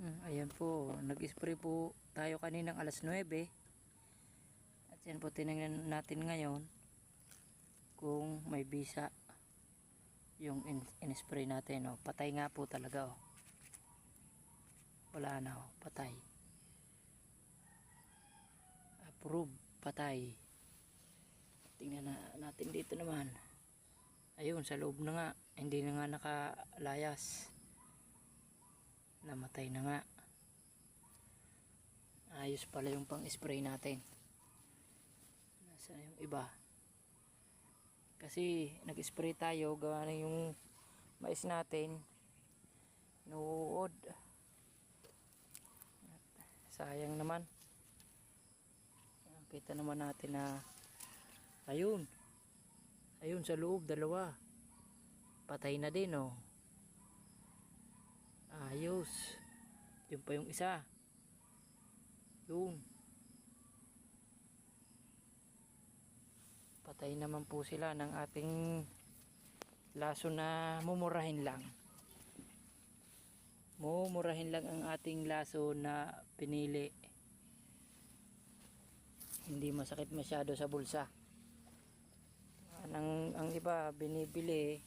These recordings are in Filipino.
Ayan po, nag-spray po tayo kaninang alas 9. At yan po, tinignan natin ngayon kung may bisa yung in-spray natin. Oh. Patay nga po talaga. Oh. Wala na, oh. Patay. Approve, patay. Tingnan na natin dito naman. Ayun, sa loob na nga. Hindi na nga nakalayas. Namatay na nga. Ayos pala yung pang-spray natin. Nasaan yung iba? Kasi nag-spray tayo, gawa na yung mais natin nuod. Sayang naman. Kita naman natin na ayun sa loob, dalawa. Patay na din, oh. Ayos. Yun pa yung isa. Yun. Patay naman po sila ng ating laso na mumurahin lang. Mumurahin lang ang ating laso na pinili. Hindi masakit masyado sa bulsa. Ang iba binibili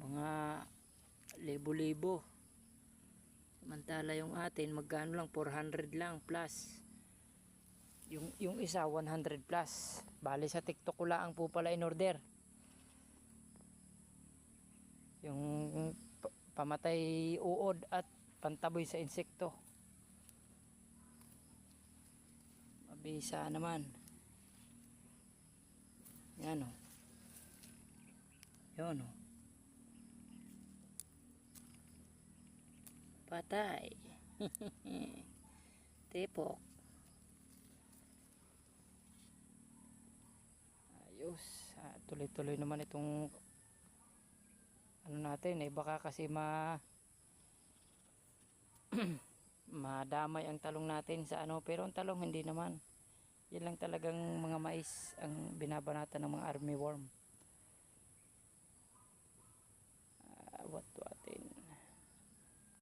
mga libo-libo. Samantala yung atin magkano lang, 400 lang plus. Yung isa 100 plus. Bali sa TikTok ko lang po pala in order. Yung pamatay uod at pantaboy sa insekto. Mabisa naman. Yan, oh. Yun, oh. Patay. Tipok. Ayos. Tuloy-tuloy naman itong ano natin, baka kasi madamay ang talong natin sa ano, pero ang talong hindi naman. Yan lang talagang mga mais ang binabanatan ng mga armyworm. What